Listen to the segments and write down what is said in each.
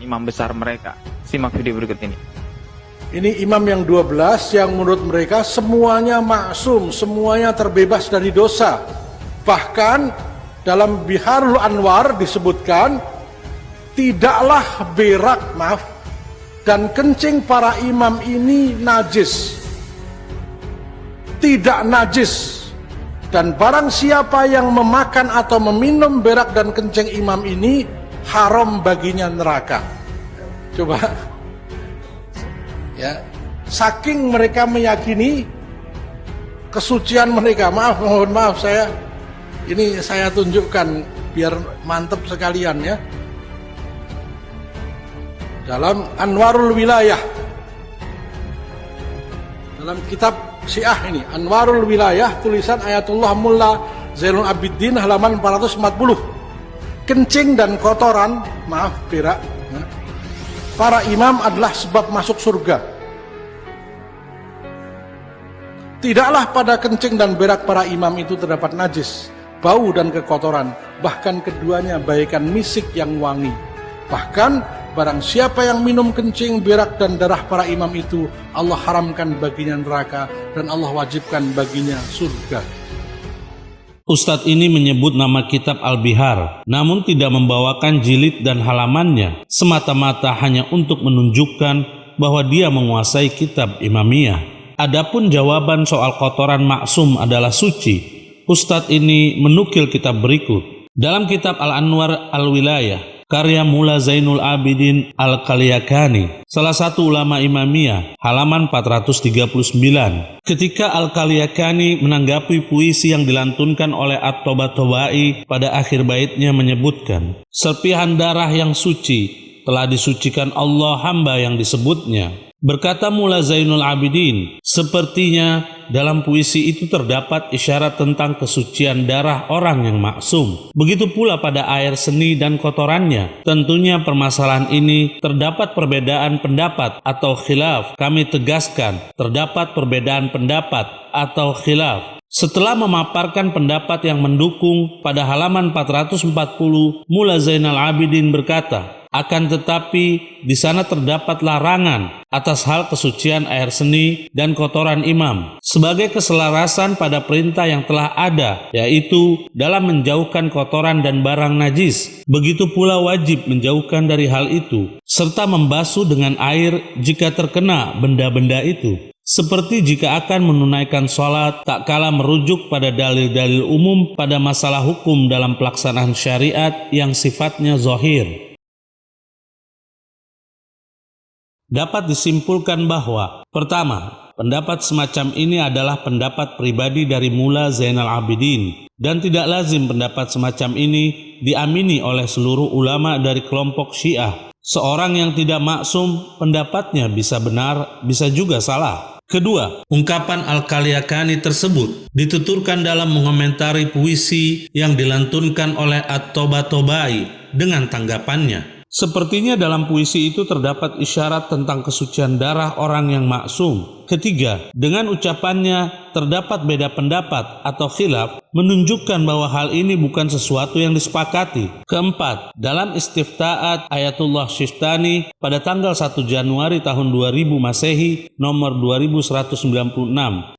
imam besar mereka. Simak video berikut ini. Ini imam yang 12 yang menurut mereka semuanya maksum, semuanya terbebas dari dosa. Bahkan dalam Biharul Anwar disebutkan, tidaklah berak, dan kencing para imam ini najis. Tidak najis. Dan barang siapa yang memakan atau meminum berak dan kencing imam ini, haram baginya neraka. Coba. Ya, saking mereka meyakini kesucian mereka. Mohon maaf ini saya tunjukkan biar mantep sekalian ya. Dalam Anwarul Wilayah, dalam kitab Syiah ini, Anwarul Wilayah, tulisan Ayatullah Mullah Zainul Abidin, halaman 440. Kencing dan kotoran, berak, para imam adalah sebab masuk surga. Tidaklah pada kencing dan berak para imam itu terdapat najis, bau dan kekotoran, bahkan keduanya bagaikan misik yang wangi. Bahkan barang siapa yang minum kencing, berak dan darah para imam itu, Allah haramkan baginya neraka dan Allah wajibkan baginya surga. Ustadz ini menyebut nama kitab Al-Bihar, namun tidak membawakan jilid dan halamannya, semata-mata hanya untuk menunjukkan bahwa dia menguasai kitab Imamiyah. Adapun jawaban soal kotoran maksum adalah suci, Ustadz ini menukil kitab berikut. Dalam kitab Al-Anwar Al-Wilayah, karya Mullah Zainul Abidin Al-Kalyakani, salah satu ulama Imamiyah, halaman 439. Ketika Al-Kalyakani menanggapi puisi yang dilantunkan oleh At-Tabatabai pada akhir baitnya menyebutkan, serpihan darah yang suci telah disucikan Allah hamba yang disebutnya. Berkata Mullah Zainul Abidin, sepertinya dalam puisi itu terdapat isyarat tentang kesucian darah orang yang maksum. Begitu pula pada air seni dan kotorannya. Tentunya permasalahan ini terdapat perbedaan pendapat atau khilaf. Kami tegaskan, terdapat perbedaan pendapat atau khilaf. Setelah memaparkan pendapat yang mendukung pada halaman 440, Mullah Zainal Abidin berkata, akan tetapi di sana terdapat larangan atas hal kesucian air seni dan kotoran imam sebagai keselarasan pada perintah yang telah ada, yaitu dalam menjauhkan kotoran dan barang najis. Begitu pula wajib menjauhkan dari hal itu serta membasuh dengan air jika terkena benda-benda itu. Seperti jika akan menunaikan sholat, tak kala merujuk pada dalil-dalil umum pada masalah hukum dalam pelaksanaan syariat yang sifatnya zahir. Dapat disimpulkan bahwa, pertama, pendapat semacam ini adalah pendapat pribadi dari Mullah Zainal Abidin, dan tidak lazim pendapat semacam ini diamini oleh seluruh ulama dari kelompok Syiah. Seorang yang tidak maksum, pendapatnya bisa benar, bisa juga salah. Kedua, ungkapan Al-Kalyakani tersebut dituturkan dalam mengomentari puisi yang dilantunkan oleh At-Tabatabai dengan tanggapannya. Sepertinya dalam puisi itu terdapat isyarat tentang kesucian darah orang yang maksum. Ketiga, dengan ucapannya terdapat beda pendapat atau khilaf, menunjukkan bahwa hal ini bukan sesuatu yang disepakati. Keempat, dalam istiftaat Ayatullah Sistani pada tanggal 1 Januari tahun 2000 Masehi nomor 2196,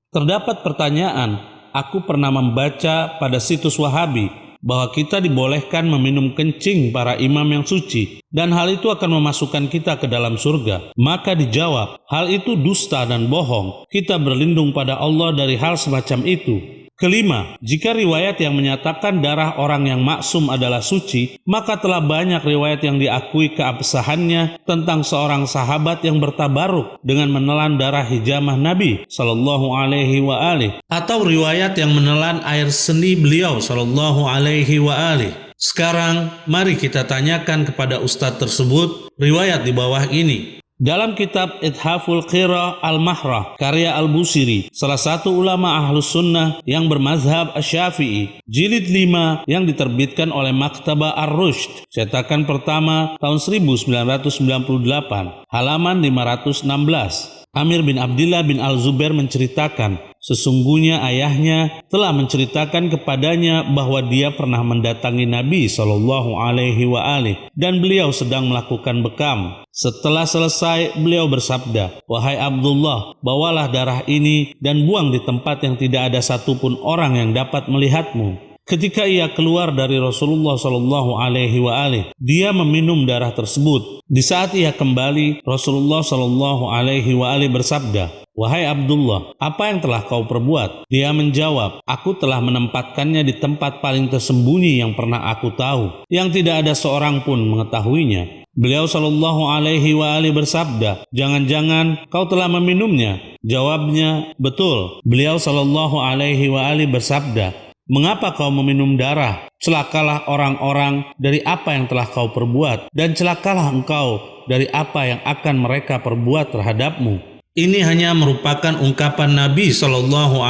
terdapat pertanyaan, aku pernah membaca pada situs Wahabi bahwa kita dibolehkan meminum kencing para imam yang suci dan hal itu akan memasukkan kita ke dalam surga. Maka dijawab, hal itu dusta dan bohong. Kita berlindung pada Allah dari hal semacam itu. Kelima, jika riwayat yang menyatakan darah orang yang maksum adalah suci, maka telah banyak riwayat yang diakui keabsahannya tentang seorang sahabat yang bertabaruk dengan menelan darah hijamah Nabi Sallallahu Alaihi Wasallam, atau riwayat yang menelan air seni beliau Sallallahu Alaihi Wasallam. Sekarang, mari kita tanyakan kepada ustadz tersebut riwayat di bawah ini. Dalam kitab Ithaful Qira Al-Mahrah, karya Al-Busiri, salah satu ulama Ahlus Sunnah yang bermazhab Asy-Syafi'i, jilid 5 yang diterbitkan oleh Maktabah Ar-Rushd, cetakan pertama tahun 1998, halaman 516. Amir bin Abdillah bin Al-Zubair menceritakan, Sesungguhnya ayahnya telah menceritakan kepadanya bahwa dia pernah mendatangi Nabi SAW dan beliau sedang melakukan bekam. Setelah selesai, beliau bersabda, "Wahai Abdullah, bawalah darah ini dan buang di tempat yang tidak ada satupun orang yang dapat melihatmu." Ketika ia keluar dari Rasulullah SAW, dia meminum darah tersebut. Di saat ia kembali, Rasulullah SAW bersabda, "Wahai Abdullah, apa yang telah kau perbuat?" Dia menjawab, "Aku telah menempatkannya di tempat paling tersembunyi yang pernah aku tahu, yang tidak ada seorang pun mengetahuinya." Beliau SAW bersabda, "Jangan-jangan kau telah meminumnya?" Jawabnya, "Betul." Beliau SAW bersabda, "Mengapa kau meminum darah? Celakalah orang-orang dari apa yang telah kau perbuat, dan celakalah engkau dari apa yang akan mereka perbuat terhadapmu." Ini hanya merupakan ungkapan Nabi SAW.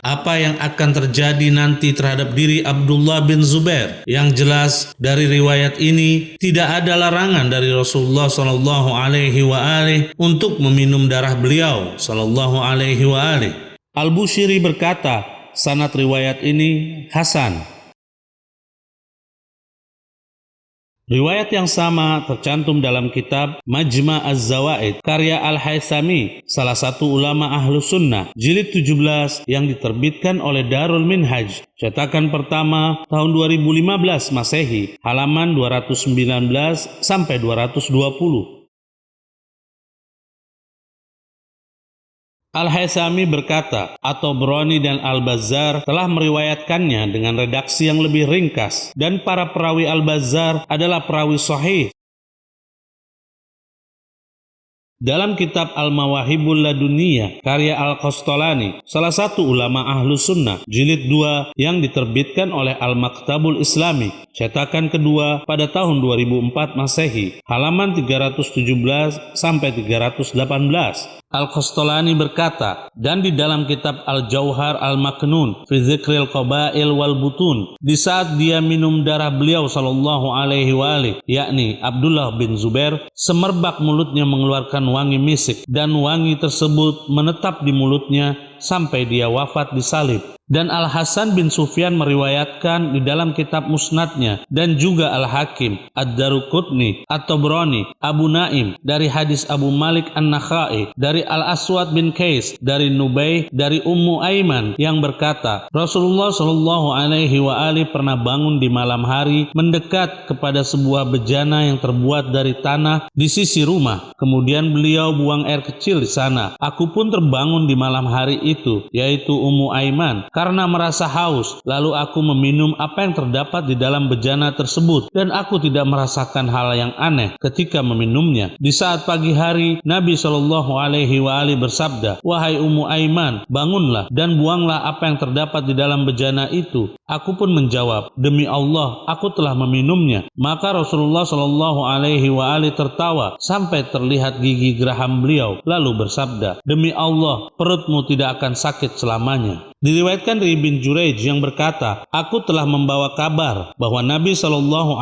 Apa yang akan terjadi nanti terhadap diri Abdullah bin Zubair? Yang jelas dari riwayat ini tidak ada larangan dari Rasulullah SAW untuk meminum darah beliau SAW. Al-Bushiri berkata, sanad riwayat ini hasan. Riwayat yang sama tercantum dalam kitab Majma' Az-Zawaid karya Al-Haythami, salah satu ulama Ahlus Sunnah, jilid 17 yang diterbitkan oleh Darul Minhaj, cetakan pertama tahun 2015 Masehi, halaman 219 sampai 220. Al-Haythami berkata, At-Tabrani dan Al-Bazzar telah meriwayatkannya dengan redaksi yang lebih ringkas, dan para perawi Al-Bazzar adalah perawi sahih. Dalam kitab Al-Mawahibul Laduniyah karya Al-Qastolani, salah satu ulama Ahlus Sunnah, jilid 2 yang diterbitkan oleh Al-Maktabul Islami, cetakan kedua pada tahun 2004 Masehi, halaman 317 sampai 318. Al-Qastolani berkata, dan di dalam kitab Al-Jauhar Al-Maknun fi Dzikril Qabail wal Butun, di saat dia minum darah beliau SAW, yakni Abdullah bin Zubair, semerbak mulutnya mengeluarkan wangi misik, dan wangi tersebut menetap di mulutnya sampai dia wafat disalib. Dan Al-Hasan bin Sufyan meriwayatkan di dalam kitab Musnadnya, dan juga Al-Hakim, Ad-Daruqutni, At-Tabrani, Abu Naim dari hadis Abu Malik An-Nakhai, dari Al-Aswad bin Qais, dari Nubaih, dari Ummu Aiman yang berkata, Rasulullah SAW pernah bangun di malam hari mendekat kepada sebuah bejana yang terbuat dari tanah di sisi rumah. Kemudian beliau buang air kecil di sana. Aku pun terbangun di malam hari itu, yaitu Ummu Aiman, karena merasa haus. Lalu aku meminum apa yang terdapat di dalam bejana tersebut, dan aku tidak merasakan hal yang aneh ketika meminumnya. Di saat pagi hari, Nabi SAW bersabda, "Wahai Ummu Aiman, bangunlah dan buanglah apa yang terdapat di dalam bejana itu." Aku pun menjawab, "Demi Allah, aku telah meminumnya." Maka Rasulullah SAW tertawa sampai terlihat gigi geraham beliau, lalu bersabda, "Demi Allah, perutmu tidak akan sakit selamanya." Diriwayatkan dari Ibn Jurayj yang berkata, aku telah membawa kabar bahwa Nabi SAW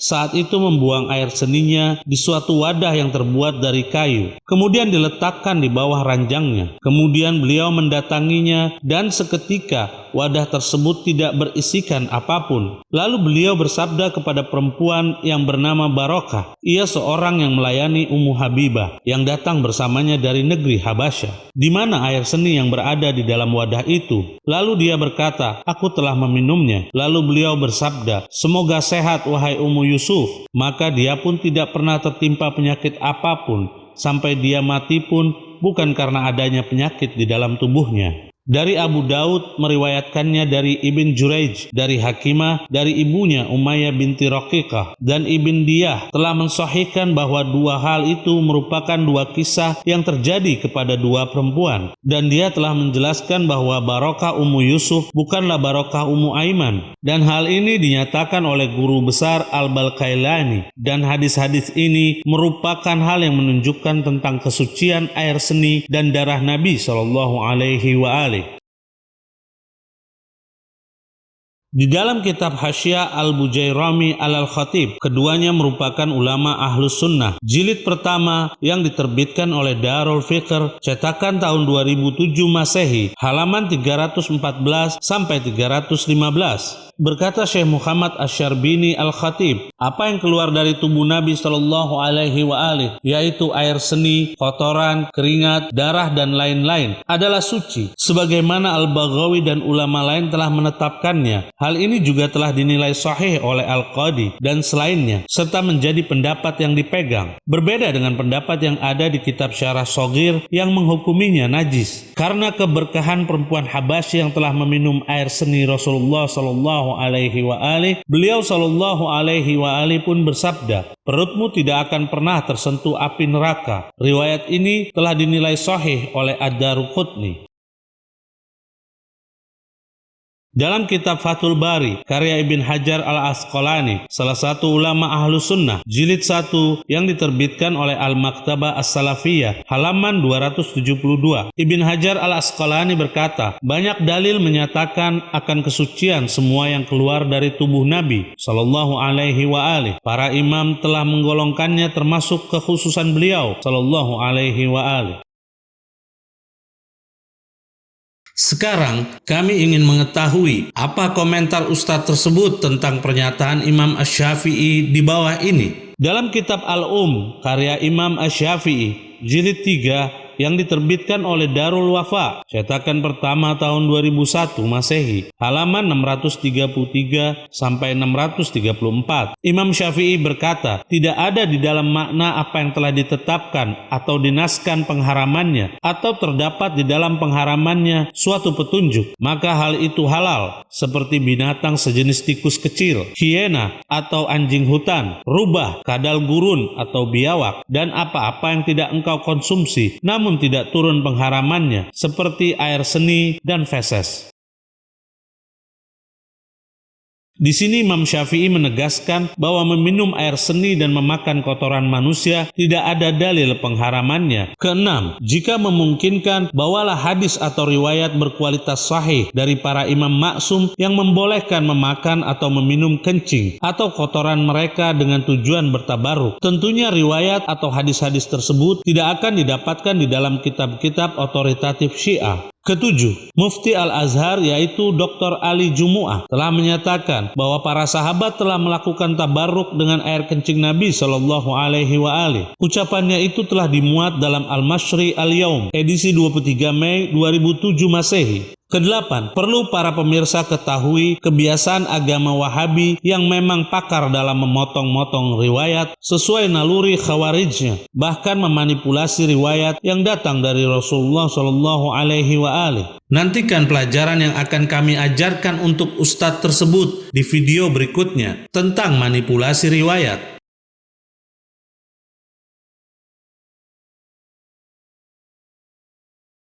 saat itu membuang air seninya di suatu wadah yang terbuat dari kayu, kemudian diletakkan di bawah ranjangnya. Kemudian beliau mendatanginya, dan seketika wadah tersebut tidak berisikan apapun. Lalu beliau bersabda kepada perempuan yang bernama Barokah, ia seorang yang melayani Ummu Habibah yang datang bersamanya dari negeri Habasyah, di mana air seni yang berada di dalam wadah itu. Lalu dia berkata, aku telah meminumnya. Lalu beliau bersabda, semoga sehat wahai Ummu Yusuf. Maka dia pun tidak pernah tertimpa penyakit apapun, sampai dia mati pun bukan karena adanya penyakit di dalam tubuhnya. Dari Abu Daud meriwayatkannya dari Ibn Jurayj, dari Hakimah, dari ibunya Umayyah binti Raqiqah, dan Ibn Diyah telah mensahihkan bahwa dua hal itu merupakan dua kisah yang terjadi kepada dua perempuan. Dan dia telah menjelaskan bahwa Barokah Ummu Yusuf bukanlah Barokah Ummu Aiman. Dan hal ini dinyatakan oleh guru besar Al-Balkailani. Dan hadis-hadis ini merupakan hal yang menunjukkan tentang kesucian air seni dan darah Nabi SAW. Di dalam kitab Hasyiah Al-Bujairami Al-Khatib, keduanya merupakan ulama Ahlus Sunnah, jilid pertama yang diterbitkan oleh Darul Fikr, cetakan tahun 2007 Masehi, halaman 314 sampai 315. Berkata Syekh Muhammad Asy-Syarbini Al-Khatib, apa yang keluar dari tubuh Nabi Shallallahu Alaihi Wasallam, yaitu air seni, kotoran, keringat, darah, dan lain-lain, adalah suci, sebagaimana Al-Baghawi dan ulama lain telah menetapkannya. Hal ini juga telah dinilai sahih oleh Al-Qadi dan selainnya, serta menjadi pendapat yang dipegang. Berbeda dengan pendapat yang ada di kitab Syarah Shogir yang menghukuminya najis, karena keberkahan perempuan Habasyi yang telah meminum air seni Rasulullah Shallallahu Alaihi Wasallam. Beliau Shallallahu Alaihi Wasallam pun bersabda, perutmu tidak akan pernah tersentuh api neraka. Riwayat ini telah dinilai sahih oleh Ad-Daruqutni. Dalam kitab Fathul Bari, karya Ibn Hajar Al-Asqalani, salah satu ulama Ahlus Sunnah, jilid 1 yang diterbitkan oleh Al-Maktabah As-Salafiyah, halaman 272. Ibn Hajar Al-Asqalani berkata, banyak dalil menyatakan akan kesucian semua yang keluar dari tubuh Nabi Sallallahu Alaihi Wasallam. Para imam telah menggolongkannya termasuk kekhususan beliau Sallallahu Alaihi Wasallam. Sekarang kami ingin mengetahui apa komentar Ustadz tersebut tentang pernyataan Imam Asy-Syafi'i di bawah ini. Dalam kitab karya Imam Asy-Syafi'i, jilid 3 yang diterbitkan oleh Darul Wafa, cetakan pertama tahun 2001 Masehi, halaman 633 sampai 634. Imam Syafi'i berkata, tidak ada di dalam makna apa yang telah ditetapkan atau dinaskan pengharamannya, atau terdapat di dalam pengharamannya suatu petunjuk, maka hal itu halal, seperti binatang sejenis tikus kecil, hiena atau anjing hutan, rubah, kadal gurun atau biawak, dan apa-apa yang tidak engkau konsumsi, namun tidak turun pengharamannya, seperti air seni dan feses. Di sini Imam Syafi'i menegaskan bahwa meminum air seni dan memakan kotoran manusia tidak ada dalil pengharamannya. Keenam, jika memungkinkan, bawalah hadis atau riwayat berkualitas sahih dari para imam maksum yang membolehkan memakan atau meminum kencing atau kotoran mereka dengan tujuan bertabaruk. Tentunya riwayat atau hadis-hadis tersebut tidak akan didapatkan di dalam kitab-kitab otoritatif Syiah. Ketujuh, Mufti Al-Azhar yaitu Dr. Ali Jumu'ah telah menyatakan bahwa para sahabat telah melakukan tabarruk dengan air kencing Nabi Shallallahu Alaihi Wasallam. Ucapannya itu telah dimuat dalam Al-Mashri Al-Yaum, edisi 23 Mei 2007 Masehi. Kedelapan, perlu para pemirsa ketahui kebiasaan agama Wahabi yang memang pakar dalam memotong-motong riwayat sesuai naluri khawarijnya, bahkan memanipulasi riwayat yang datang dari Rasulullah Shallallahu Alaihi Wasallam. Nantikan pelajaran yang akan kami ajarkan untuk ustadz tersebut di video berikutnya tentang manipulasi riwayat.